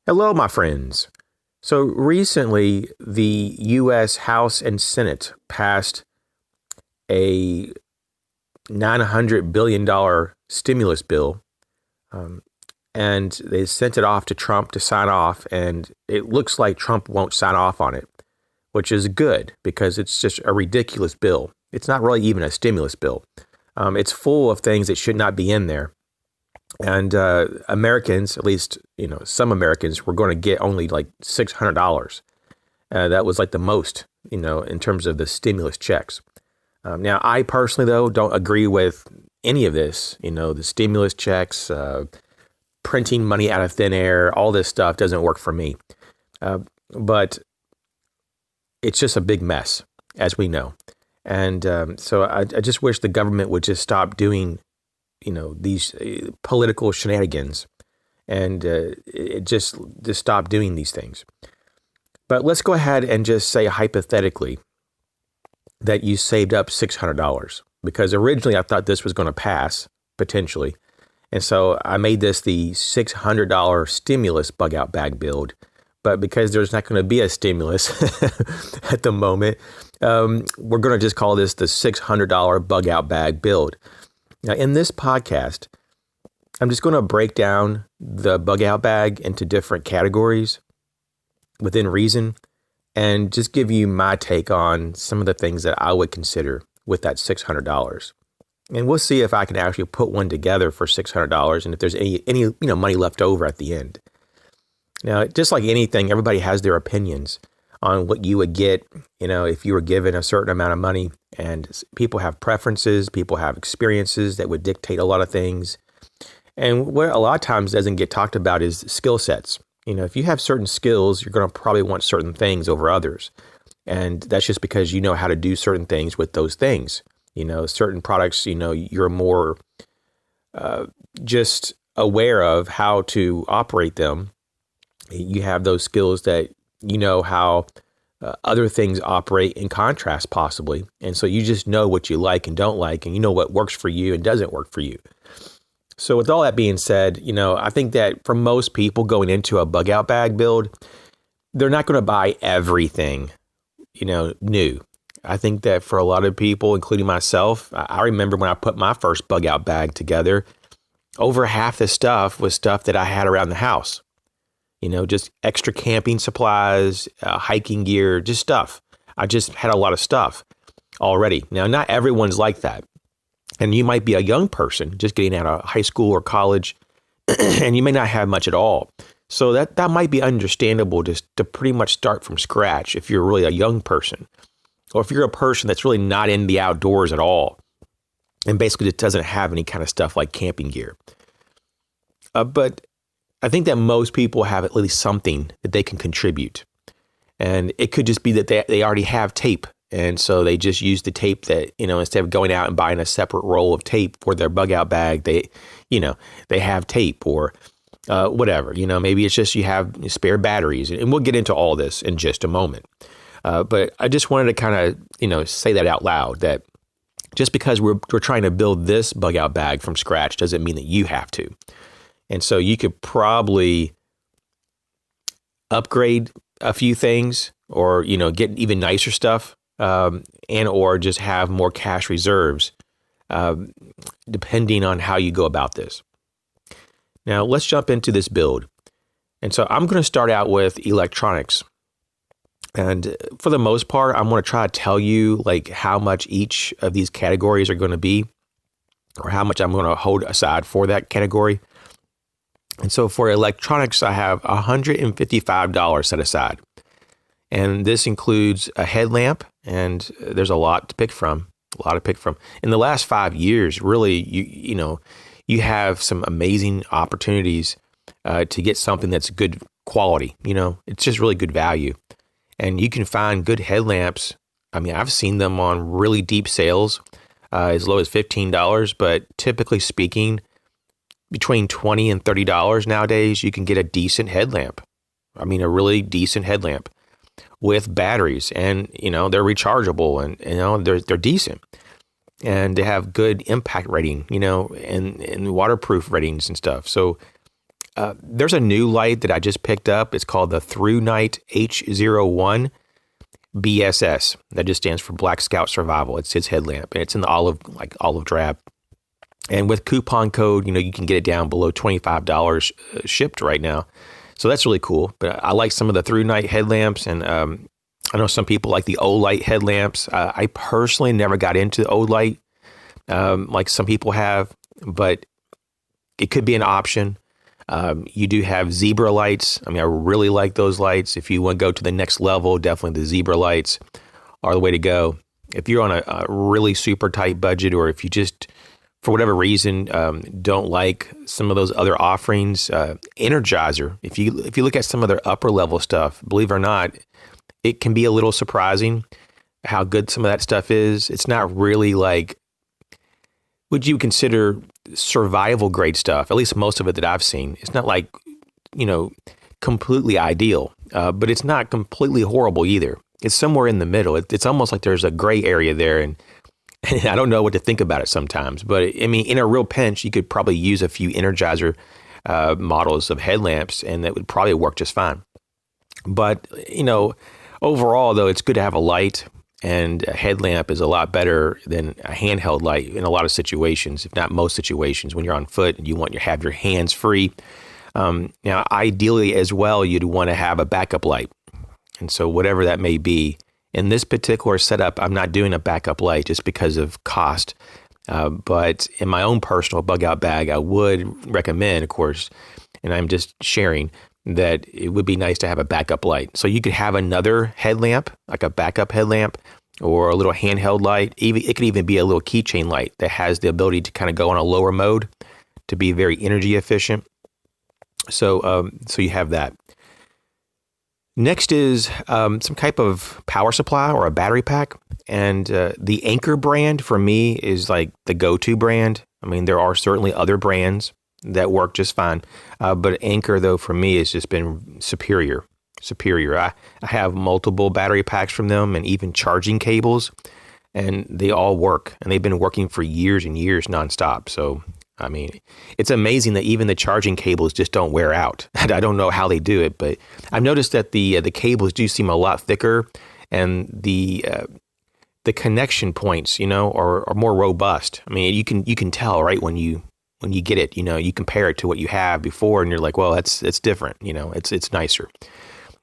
Hello, my friends. So recently, the U.S. House and Senate passed a $900 billion stimulus bill, um, and they sent it off to Trump to sign off, and it looks like Trump won't sign off on it, which is good because it's just a ridiculous bill. It's not really even a stimulus bill. It's full of things that should not be in there. And Americans, at least, some Americans were going to get only like $600. That was like the most, in terms of the stimulus checks. Now, I personally, though, don't agree with any of this. The stimulus checks, printing money out of thin air, all this stuff doesn't work for me. But it's just a big mess, as we know. And so I just wish the government would just stop doing these political shenanigans and just stop doing these things. But let's go ahead and just say hypothetically that you saved up $600, because originally I thought this was going to pass potentially. And so I made this the $600 stimulus bug out bag build. But because there's not going to be a stimulus at the moment, we're going to just call this the $600 bug out bag build. Now, in this podcast, I'm just going to break down the bug out bag into different categories within reason and just give you my take on some of the things that I would consider with that $600. And we'll see if I can actually put one together for $600 and if there's any money left over at the end. Now, just like anything, everybody has their opinions on what you would get, if you were given a certain amount of money. And people have preferences, people have experiences that would dictate a lot of things. And what a lot of times doesn't get talked about is skill sets. If you have certain skills, you're going to probably want certain things over others. And that's just because you know how to do certain things with those things. Certain products, you're more just aware of how to operate them. You have those skills that how other things operate in contrast possibly. And so you just know what you like and don't like, and you know what works for you and doesn't work for you. So with all that being said, I think that for most people going into a bug out bag build, they're not going to buy everything, new. I think that for a lot of people, including myself, I remember when I put my first bug out bag together, over half the stuff was stuff that I had around the house. Just extra camping supplies, hiking gear, just stuff. I just had a lot of stuff already. Now, not everyone's like that. And you might be a young person just getting out of high school or college, and you may not have much at all. So that might be understandable just to pretty much start from scratch if you're really a young person. Or if you're a person that's really not in the outdoors at all and basically just doesn't have any kind of stuff like camping gear. But I think that most people have at least something that they can contribute. And it could just be that they already have tape. And so they just use the tape that, instead of going out and buying a separate roll of tape for their bug out bag, they have tape or whatever. Maybe it's just you have spare batteries. And we'll get into all this in just a moment. But I just wanted to kind of, say that out loud, that just because we're trying to build this bug out bag from scratch doesn't mean that you have to. And so you could probably upgrade a few things or, get even nicer stuff and or just have more cash reserves depending on how you go about this. Now, let's jump into this build. And so I'm going to start out with electronics. And for the most part, I'm going to try to tell you like how much each of these categories are going to be or how much I'm going to hold aside for that category. And so for electronics, I have $155 set aside. And this includes a headlamp, and there's a lot to pick from, In the last 5 years, really, you have some amazing opportunities to get something that's good quality. It's just really good value. And you can find good headlamps. I mean, I've seen them on really deep sales, as low as $15, but typically speaking, between $20 and $30 nowadays, you can get a decent headlamp. I mean, a really decent headlamp with batteries, and they're rechargeable, and they're decent, and they have good impact rating, and waterproof ratings and stuff. So There's a new light that I just picked up. It's called the Through Night H01 BSS. That just stands for Black Scout Survival. It's his headlamp, and it's in the olive drab. And with coupon code, you can get it down below $25 shipped right now. So that's really cool. But I like some of the Through Night headlamps, and I know some people like the Olight headlamps. I personally never got into Olight like some people have, but it could be an option. You do have zebra lights. I really like those lights. If you want to go to the next level, definitely the zebra lights are the way to go. If you're on a really super tight budget, or if you just, for whatever reason, don't like some of those other offerings, Energizer, if you look at some of their upper level stuff, believe it or not, it can be a little surprising how good some of that stuff is. It's not really like, would you consider survival grade stuff, at least most of it that I've seen. It's not like, completely ideal, but it's not completely horrible either. It's somewhere in the middle. It's almost like there's a gray area there, and I don't know what to think about it sometimes. But in a real pinch, you could probably use a few Energizer models of headlamps, and that would probably work just fine. But, overall, though, it's good to have a light. And a headlamp is a lot better than a handheld light in a lot of situations, if not most situations, when you're on foot and you want to have your hands free. Now, ideally as well, you'd want to have a backup light. And so whatever that may be, in this particular setup, I'm not doing a backup light just because of cost. But in my own personal bug out bag, I would recommend, of course, and I'm just sharing, that it would be nice to have a backup light. So you could have another headlamp, like a backup headlamp, or a little handheld light. It could even be a little keychain light that has the ability to kind of go on a lower mode to be very energy efficient. So you have that. Next is some type of power supply or a battery pack. And the Anker brand for me is like the go-to brand. There are certainly other brands that work just fine. But Anker, though, for me, has just been superior. I have multiple battery packs from them and even charging cables, and they all work. And they've been working for years and years nonstop. So, it's amazing that even the charging cables just don't wear out. I don't know how they do it, but I've noticed that the cables do seem a lot thicker, and the connection points, are more robust. You can tell, right, when you get it, you compare it to what you have before, and you're like, well, it's different, it's nicer.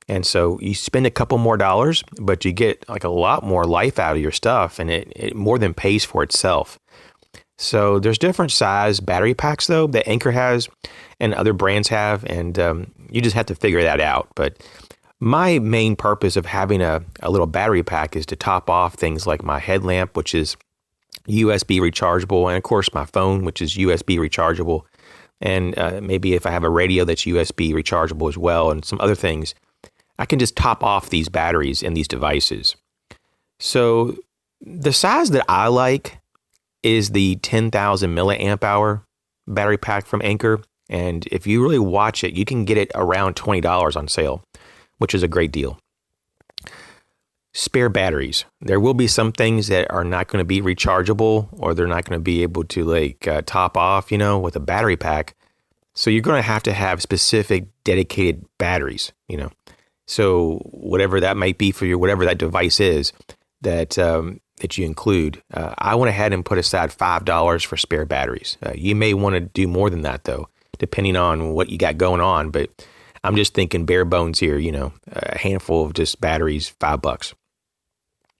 And so you spend a couple more dollars, but you get like a lot more life out of your stuff, and it more than pays for itself. So there's different size battery packs, though, that Anker has and other brands have, and you just have to figure that out. But my main purpose of having a little battery pack is to top off things like my headlamp, which is USB rechargeable, and of course my phone, which is USB rechargeable, and maybe if I have a radio that's USB rechargeable as well, and some other things, I can just top off these batteries in these devices. So the size that I like is the 10,000 milliamp hour battery pack from Anker, and if you really watch it, you can get it around $20 on sale, which is a great deal. Spare batteries. There will be some things that are not going to be rechargeable, or they're not going to be able to top off, with a battery pack. So you're going to have specific dedicated batteries, So whatever that might be for your, whatever that device is that you include, I went ahead and put aside $5 for spare batteries. You may want to do more than that, though, depending on what you got going on. But I'm just thinking bare bones here, a handful of just batteries, $5.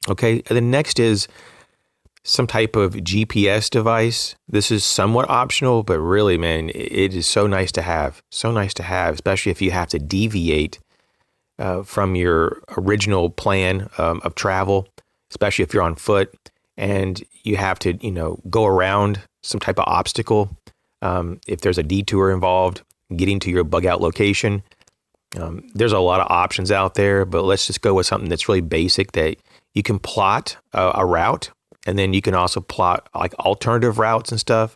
Okay, and then next is some type of GPS device. This is somewhat optional, but really, man, it is so nice to have. So nice to have, especially if you have to deviate from your original plan of travel, especially if you're on foot and you have to, go around some type of obstacle. If there's a detour involved, getting to your bug out location. There's a lot of options out there, but let's just go with something that's really basic, that you can plot a route, and then you can also plot like alternative routes and stuff.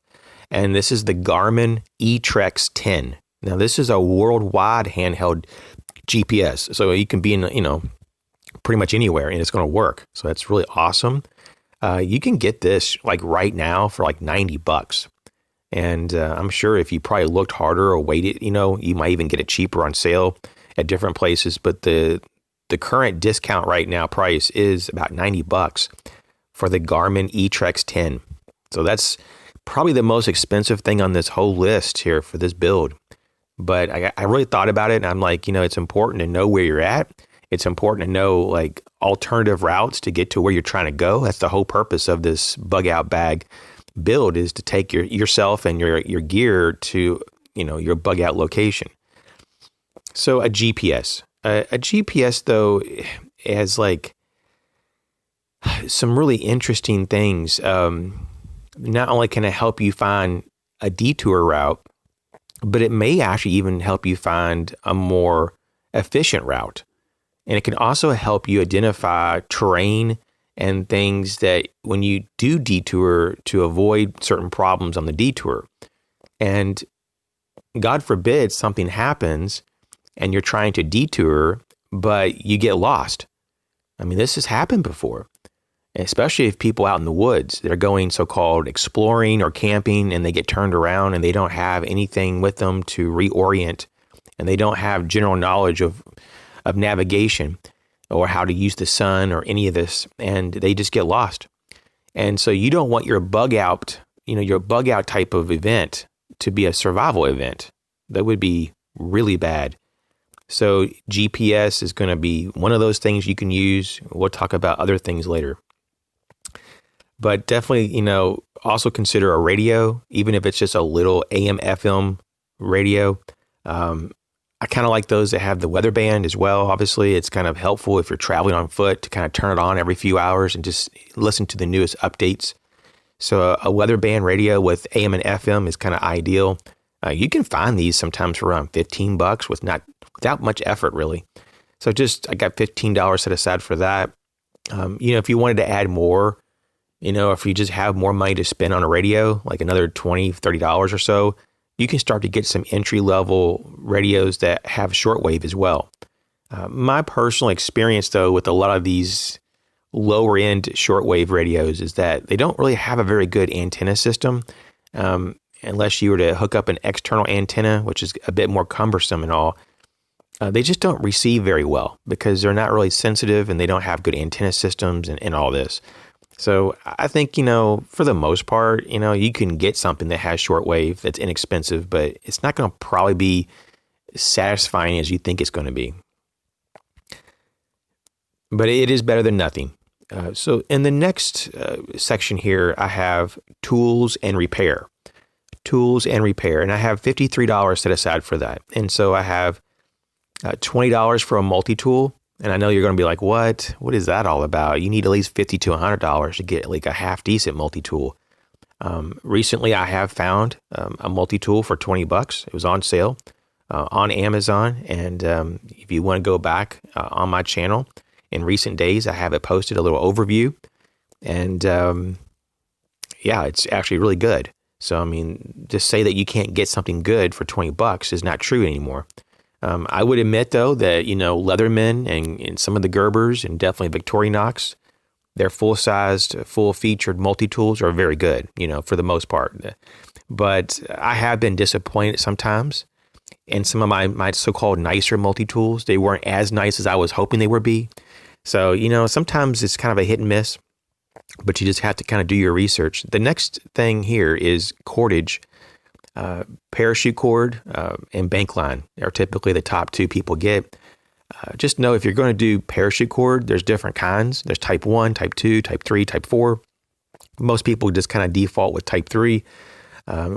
And this is the Garmin eTrex 10. Now, this is a worldwide handheld GPS, so you can be in, pretty much anywhere, and it's going to work. So that's really awesome. You can get this like right now for like $90. And I'm sure if you probably looked harder or waited, you might even get it cheaper on sale at different places. But the current discount right now price is about $90 for the Garmin eTrex 10. So that's probably the most expensive thing on this whole list here for this build. But I really thought about it, and I'm like, it's important to know where you're at. It's important to know like alternative routes to get to where you're trying to go. That's the whole purpose of this bug out bag build, is to take yourself and your gear to, your bug out location. So a GPS. A GPS, though, has like some really interesting things. Not only can it help you find a detour route, but it may actually even help you find a more efficient route. And it can also help you identify terrain and things that when you do detour, to avoid certain problems on the detour. And God forbid something happens and you're trying to detour, but you get lost. I mean, this has happened before, especially if people out in the woods, they're going so-called exploring or camping, and they get turned around and they don't have anything with them to reorient, and they don't have general knowledge of navigation or how to use the sun or any of this, and they just get lost. And so you don't want your bug out type of event to be a survival event. That would be really bad. So GPS is going to be one of those things you can use. We'll talk about other things later. But definitely, also consider a radio, even if it's just a little AM, FM radio. I kind of like those that have the weather band as well. Obviously, it's kind of helpful if you're traveling on foot to kind of turn it on every few hours and just listen to the newest updates. So a weather band radio with AM and FM is kind of ideal. You can find these sometimes for around $15 without much effort, really. So I got $15 set aside for that. If you wanted to add more, if you just have more money to spend on a radio, like another $20, $30 or so, you can start to get some entry-level radios that have shortwave as well. My personal experience, though, with a lot of these lower-end shortwave radios is that they don't really have a very good antenna system, unless you were to hook up an external antenna, which is a bit more cumbersome and all. They just don't receive very well because they're not really sensitive and they don't have good antenna systems and all this. So I think, for the most part, you can get something that has shortwave that's inexpensive, but it's not going to probably be satisfying as you think it's going to be. But it is better than nothing. So in the next section here, I have tools and repair. Tools and repair. And I have $53 set aside for that. And so I have $20 for a multi-tool. And I know you're going to be like, what? What is that all about? You need at least $50 to $100 to get like a half-decent multi-tool. Recently, I have found a multi-tool for $20. It was on sale on Amazon. And if you want to go back on my channel in recent days, I have it posted, a little overview. And it's actually really good. So, I mean, just say that you can't get something good for $20 is not true anymore. I would admit, though, that, Leatherman and some of the Gerbers and definitely Victorinox, their full-sized, full-featured multi-tools are very good, for the most part. But I have been disappointed sometimes in some of my so-called nicer multi-tools. They weren't as nice as I was hoping they would be. So, sometimes it's kind of a hit and miss, but you just have to kind of do your research. The next thing here is cordage. Parachute cord and bank line are typically the top two people get. Just know if you're going to do parachute cord, there's different kinds. There's type 1, type 2, type 3, type 4. Most people just kind of default with type 3,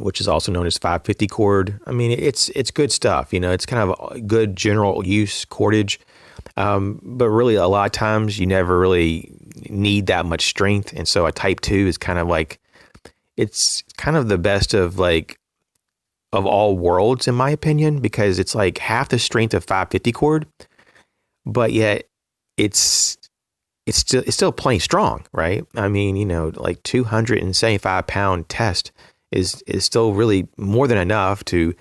which is also known as 550 cord. I mean, it's good stuff. It's kind of a good general use cordage. But really, a lot of times you never really need that much strength. And so a type 2 is kind of like, it's kind of the best of all worlds, in my opinion, because it's like half the strength of 550 cord, but yet it's still plenty strong, right? I mean, like 275-pound test is still really more than enough to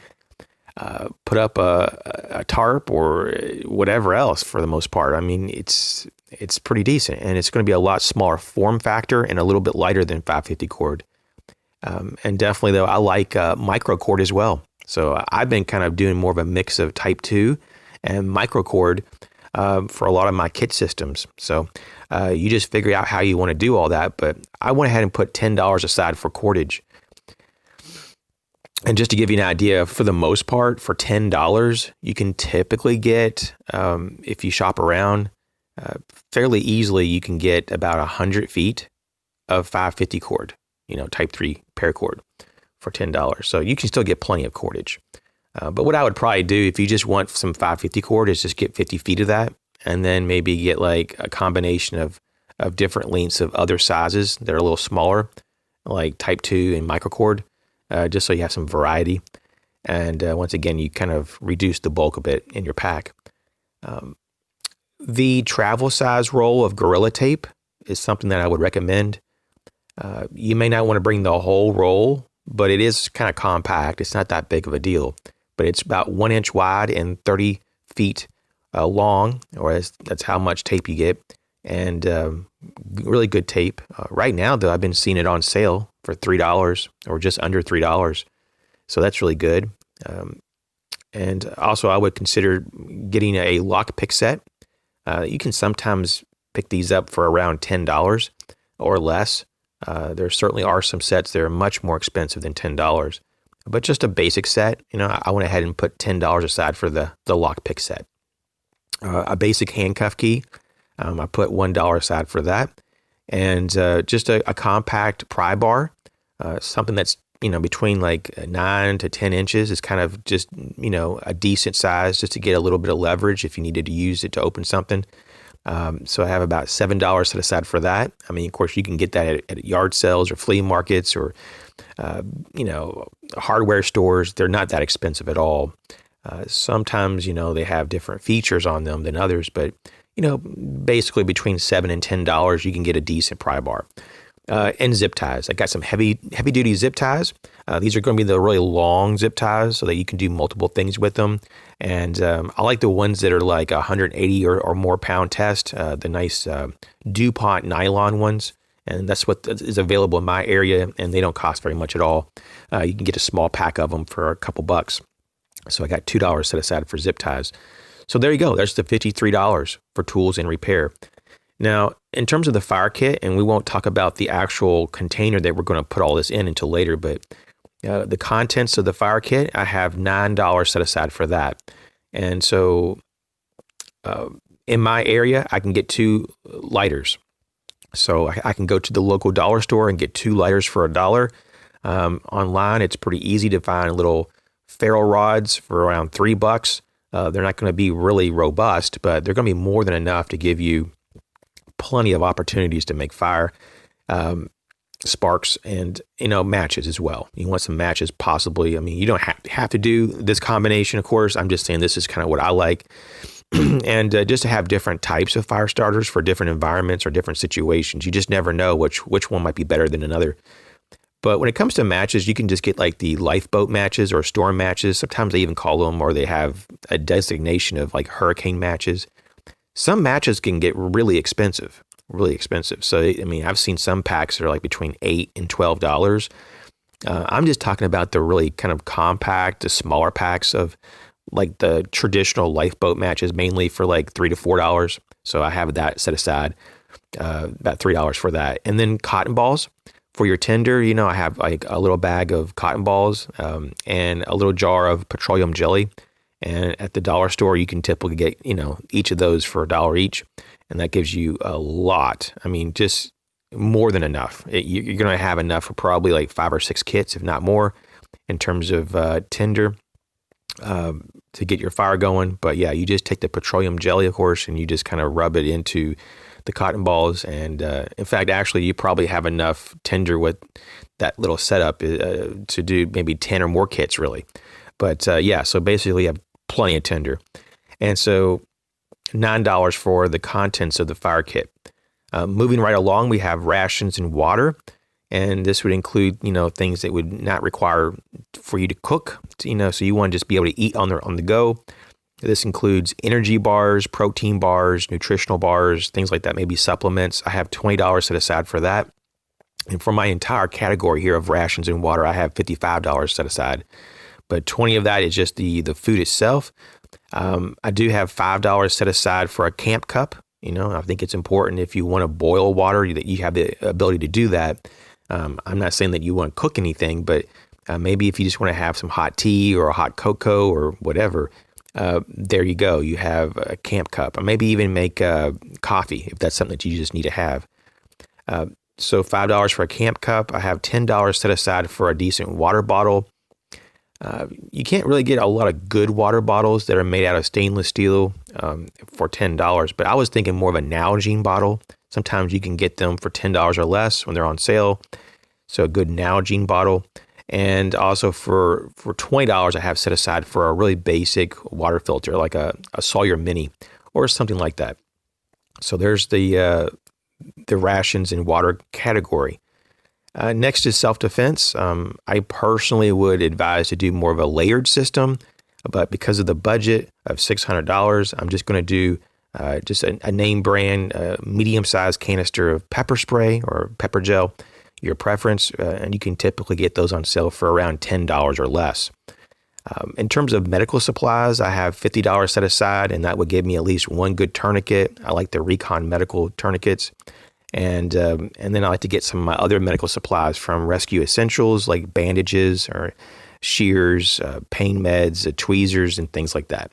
put up a tarp or whatever else for the most part. I mean, it's pretty decent, and it's going to be a lot smaller form factor and a little bit lighter than 550 cord. And definitely, though, I like micro cord as well. So I've been kind of doing more of a mix of type 2 and micro cord for a lot of my kit systems. So you just figure out how you want to do all that. But I went ahead and put $10 aside for cordage. And just to give you an idea, for the most part, for $10, you can typically get, if you shop around, fairly easily, you can get about 100 feet of 550 cord, type 3 paracord for $10. So you can still get plenty of cordage. But what I would probably do if you just want some 550 cord is just get 50 feet of that, and then maybe get like a combination of different lengths of other sizes that are a little smaller, like type 2 and microcord, just so you have some variety. And once again, you kind of reduce the bulk a bit in your pack. The travel size roll of Gorilla Tape is something that I would recommend. You may not want to bring the whole roll, but it is kind of compact. It's not that big of a deal, but it's about 1 inch wide and 30 feet long, or that's how much tape you get. And really good tape. Right now, though, I've been seeing it on sale for $3 or just under $3. So that's really good. And also, I would consider getting a lock pick set. You can sometimes pick these up for around $10 or less. There certainly are some sets that are much more expensive than $10. But just a basic set, I went ahead and put $10 aside for the lock pick set. A basic handcuff key, I put $1 aside for that. And just a compact pry bar, something that's, between like 9 to 10 inches is kind of just, a decent size just to get a little bit of leverage if you needed to use it to open something. So I have about $7 set aside for that. I mean, of course, you can get that at yard sales or flea markets or, hardware stores. They're not that expensive at all. Sometimes, they have different features on them than others, but, basically between $7 and $10, you can get a decent pry bar. And zip ties. I got some heavy duty zip ties. These are going to be the really long zip ties so that you can do multiple things with them. And I like the ones that are like 180 or more pound test, the nice DuPont nylon ones. And that's what is available in my area, and they don't cost very much at all. You can get a small pack of them for a couple bucks. So I got $2 set aside for zip ties. So there you go. There's the $53 for tools and repair. Now, in terms of the fire kit, and we won't talk about the actual container that we're going to put all this in until later, but the contents of the fire kit, I have $9 set aside for that. And so in my area, I can get 2 lighters. So I can go to the local dollar store and get 2 lighters for $1. Online, it's pretty easy to find little ferrule rods for around $3. They're not going to be really robust, but they're going to be more than enough to give you plenty of opportunities to make fire, sparks, and matches as well. You want some matches, possibly. I mean, you don't have to do this combination, of course. I'm just saying this is kind of what I like. And just to have different types of fire starters for different environments or different situations. You just never know which one might be better than another. But when it comes to matches, you can just get like the lifeboat matches or storm matches. Sometimes they even call them, or they have a designation of like hurricane matches. Some matches can get really expensive. So, I mean, I've seen some packs that are like between $8 and $12. I'm just talking about the really kind of compact, the smaller packs of like the traditional lifeboat matches, mainly for like $3 to $4. So I have that set aside, about $3 for that. And then cotton balls for your tinder. I have like a little bag of cotton balls and a little jar of petroleum jelly. And at the dollar store, you can typically get, each of those for $1 each. And that gives you a lot. I mean, just more than enough. You're going to have enough for probably like 5 or 6 kits, if not more, in terms of tinder to get your fire going. But yeah, you just take the petroleum jelly, of course, and you just kind of rub it into the cotton balls. And in fact, actually, you probably have enough tinder with that little setup to do maybe 10 or more kits, really. But yeah, so basically you have plenty of tinder. And so $9 for the contents of the fire kit. Moving right along, we have rations and water. And this would include, things that would not require for you to cook, so you want to just be able to eat on the go. This includes energy bars, protein bars, nutritional bars, things like that, maybe supplements. I have $20 set aside for that. And for my entire category here of rations and water, I have $55 set aside. But 20 of that is just the food itself. I do have $5 set aside for a camp cup. I think it's important if you want to boil water that you have the ability to do that. I'm not saying that you want to cook anything, but maybe if you just want to have some hot tea or a hot cocoa or whatever, there you go. You have a camp cup, or maybe even make coffee if that's something that you just need to have. So $5 for a camp cup. I have $10 set aside for a decent water bottle. You can't really get a lot of good water bottles that are made out of stainless steel for $10, but I was thinking more of a Nalgene bottle. Sometimes you can get them for $10 or less when they're on sale. So a good Nalgene bottle. And also for $20, I have set aside for a really basic water filter, like a Sawyer Mini or something like that. So there's the rations and water category. Next is self-defense. I personally would advise to do more of a layered system, but because of the budget of $600, I'm just going to do just a name brand, medium-sized canister of pepper spray or pepper gel, your preference, and you can typically get those on sale for around $10 or less. In terms of medical supplies, I have $50 set aside, and that would give me at least one good tourniquet. I like the Recon medical tourniquets. And then I like to get some of my other medical supplies from Rescue Essentials, like bandages or shears, pain meds, tweezers, and things like that.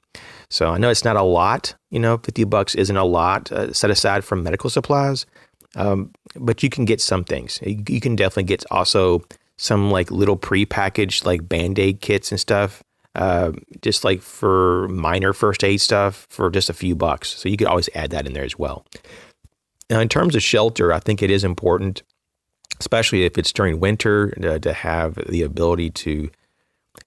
So I know it's not a lot, $50 isn't a lot set aside from medical supplies, but you can get some things. You can definitely get also some like little pre-packaged like Band-Aid kits and stuff, just like for minor first aid stuff for just a few bucks. So you could always add that in there as well. Now, in terms of shelter, I think it is important, especially if it's during winter, to have the ability to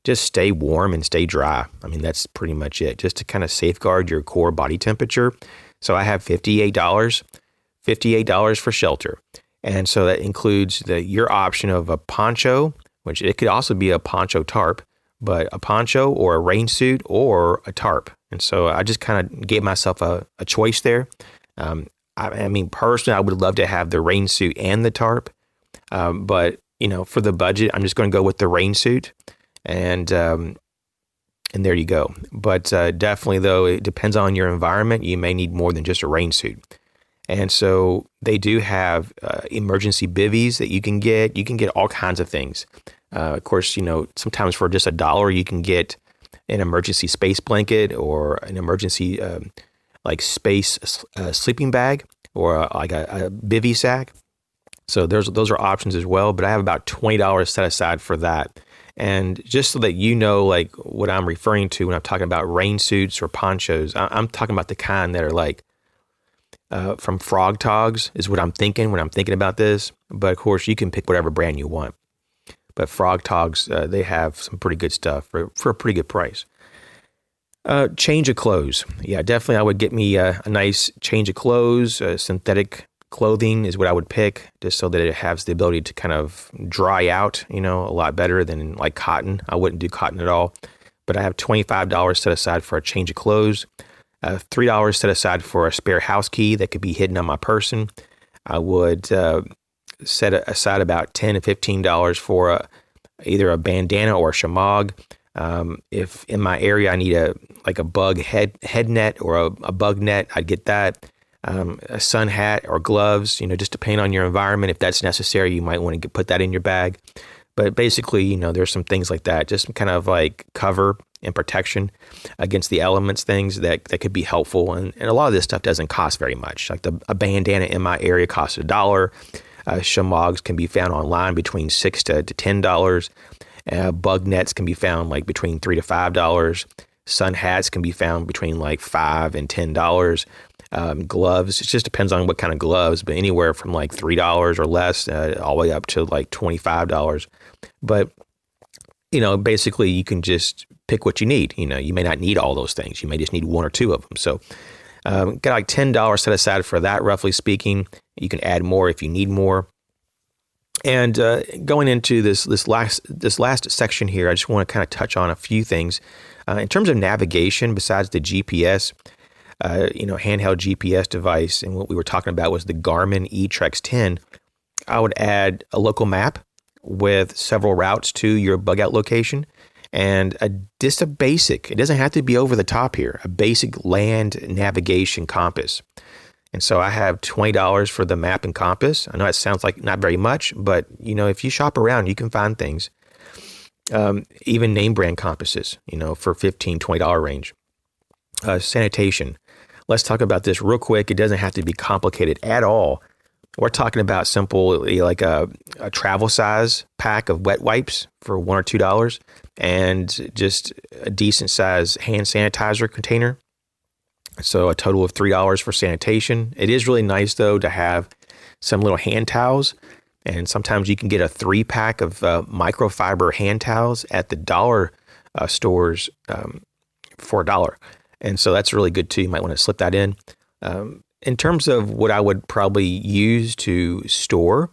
just stay warm and stay dry. I mean, that's pretty much it, just to kind of safeguard your core body temperature. So I have $58 for shelter. And so that includes your option of a poncho, which it could also be a poncho tarp, but a poncho or a rain suit or a tarp. And so I just kind of gave myself a choice there. I mean, personally, I would love to have the rain suit and the tarp, but for the budget, I'm just going to go with the rain suit, and there you go. But definitely, though, it depends on your environment. You may need more than just a rain suit, and so they do have emergency bivvies that you can get. You can get all kinds of things. Of course, sometimes for just $1, you can get an emergency space blanket or an emergency like space sleeping bag or like a bivy sack. So those are options as well. But I have about $20 set aside for that. And just so that you know, like what I'm referring to when I'm talking about rain suits or ponchos, I'm talking about the kind that are like from Frog Togs is what I'm thinking when I'm thinking about this. But of course, you can pick whatever brand you want. But Frog Togs, they have some pretty good stuff for a pretty good price. Change of clothes. Yeah, definitely I would get me a nice change of clothes. Synthetic clothing is what I would pick, just so that it has the ability to kind of dry out, a lot better than like cotton. I wouldn't do cotton at all. But I have $25 set aside for a change of clothes. $3 set aside for a spare house key that could be hidden on my person. I would set aside about $10 to $15 for either a bandana or a shamag. If in my area I need a bug head net or a bug net, I'd get that. A sun hat or gloves, just depending on your environment. If that's necessary, you might want to put that in your bag. But basically, there's some things like that, just kind of like cover and protection against the elements, things that could be helpful. And a lot of this stuff doesn't cost very much. Like a bandana in my area costs $1. Shamags can be found online between $6 to $10. Bug nets can be found like between $3 to $5. Sun hats can be found between like $5 and $10. Gloves, it just depends on what kind of gloves, but anywhere from like $3 or less, all the way up to like $25. But, basically you can just pick what you need. You may not need all those things. You may just need one or two of them. So got like $10 set aside for that, roughly speaking. You can add more if you need more. And going into this last section here, I just want to kind of touch on a few things. In terms of navigation, besides the GPS, handheld GPS device, and what we were talking about was the Garmin eTrex 10. I would add a local map with several routes to your bug out location, and just a basic, it doesn't have to be over the top here, a basic land navigation compass. And so I have $20 for the map and compass. I know it sounds like not very much, but if you shop around, you can find things. Even name brand compasses, for $15, $20 range. Sanitation. Let's talk about this real quick. It doesn't have to be complicated at all. We're talking about simple, like a travel size pack of wet wipes for $1 or $2, and just a decent size hand sanitizer container. So a total of $3 for sanitation. It is really nice though to have some little hand towels, and sometimes you can get a 3-pack of microfiber hand towels at the dollar stores for $1. And so that's really good too. You might want to slip that in. In terms of what I would probably use to store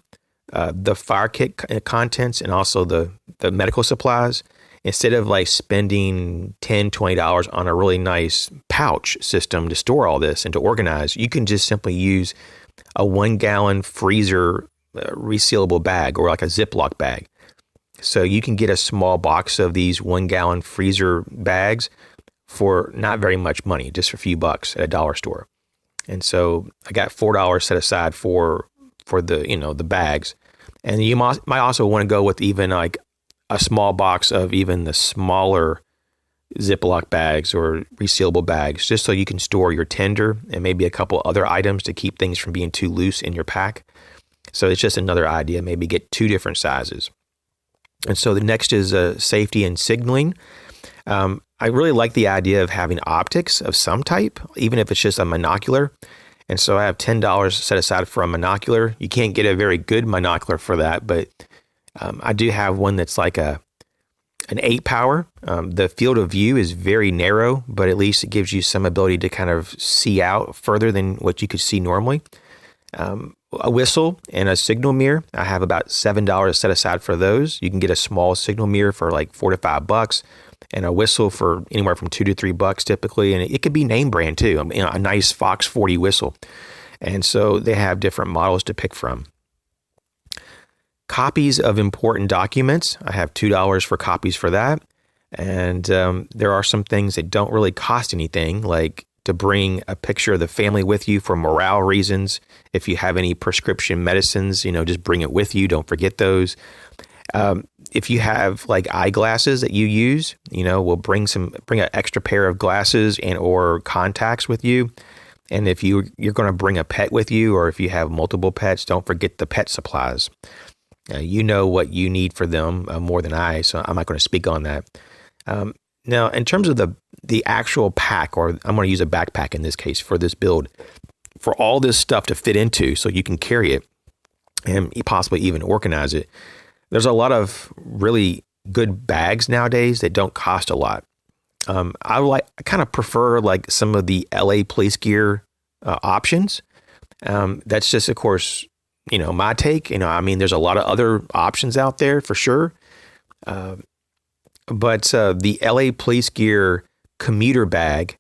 the fire kit contents and also the medical supplies, instead of like spending $10, $20 on a really nice pouch system to store all this and to organize, you can just simply use a 1-gallon freezer resealable bag, or like a Ziploc bag. So you can get a small box of these 1-gallon freezer bags for not very much money, just a few bucks at a dollar store. And so I got $4 set aside for the the bags. And you might also want to go with even like a small box of even the smaller Ziploc bags or resealable bags, just so you can store your tinder and maybe a couple other items to keep things from being too loose in your pack. So it's just another idea, maybe get 2 different sizes. And so the next is safety and signaling. I really like the idea of having optics of some type, even if it's just a monocular. And so I have $10 set aside for a monocular. You can't get a very good monocular for that, but I do have one that's like an 8 power. The field of view is very narrow, but at least it gives you some ability to kind of see out further than what you could see normally. A whistle and a signal mirror. I have about $7 set aside for those. You can get a small signal mirror for like $4 to $5, and a whistle for anywhere from $2 to $3 typically. And it could be name brand too. A nice Fox 40 whistle. And so they have different models to pick from. Copies of important documents. I have $2 for copies for that. And there are some things that don't really cost anything, like to bring a picture of the family with you for morale reasons. If you have any prescription medicines, just bring it with you. Don't forget those. If you have like eyeglasses that you use, we'll bring an extra pair of glasses and or contacts with you. And if you're going to bring a pet with you, or if you have multiple pets, don't forget the pet supplies. You know what you need for them more than I, so I'm not going to speak on that. Now, in terms of the actual pack, or I'm going to use a backpack in this case for this build, for all this stuff to fit into so you can carry it and possibly even organize it, there's a lot of really good bags nowadays that don't cost a lot. I kind of prefer like some of the LA police gear options. That's just, of course, my take. There's a lot of other options out there for sure. But the LA police gear commuter bag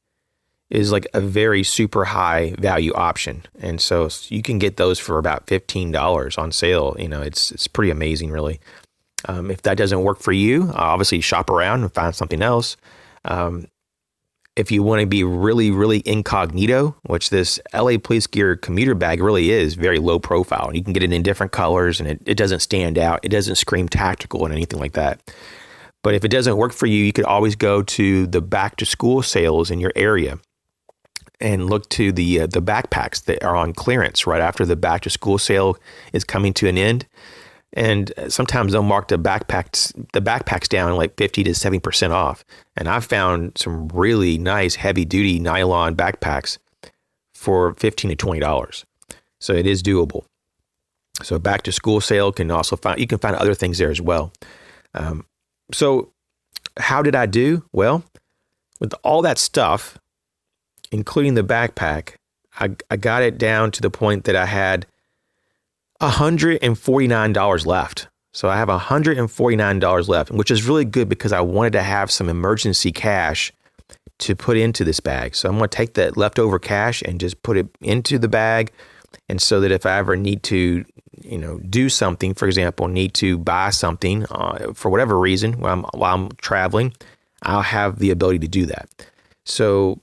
is like a very super high value option. And so you can get those for about $15 on sale. It's pretty amazing, really. If that doesn't work for you, obviously shop around and find something else. If you want to be really, really incognito, which this LA police gear commuter bag really is, very low profile. You can get it in different colors and it doesn't stand out. It doesn't scream tactical and anything like that. But if it doesn't work for you, you could always go to the back to school sales in your area and look to the backpacks that are on clearance right after the back to school sale is coming to an end. And sometimes they'll mark the backpacks down like 50 to 70% off. And I've found some really nice heavy duty nylon backpacks for $15 to $20. So it is doable. So back to school sale you can find other things there as well. So how did I do? Well, with all that stuff, including the backpack, I got it down to the point that I had $149 left. So I have $149 left, which is really good because I wanted to have some emergency cash to put into this bag. So I'm going to take that leftover cash and just put it into the bag And so that if I ever need to, do something, for example, need to buy something for whatever reason while I'm traveling, I'll have the ability to do that. So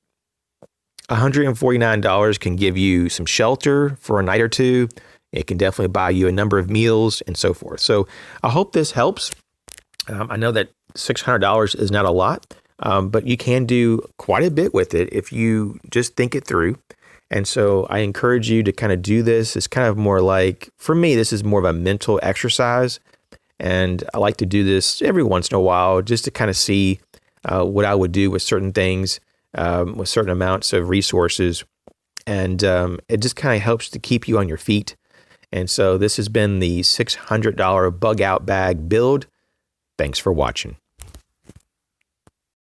$149 can give you some shelter for a night or two. It can definitely buy you a number of meals and so forth. So I hope this helps. I know that $600 is not a lot, but you can do quite a bit with it if you just think it through. And so I encourage you to kind of do this. It's kind of more like, for me, this is more of a mental exercise. And I like to do this every once in a while just to kind of see what I would do with certain things, with certain amounts of resources. And it just kind of helps to keep you on your feet. And so this has been the $600 bug out bag build. Thanks for watching.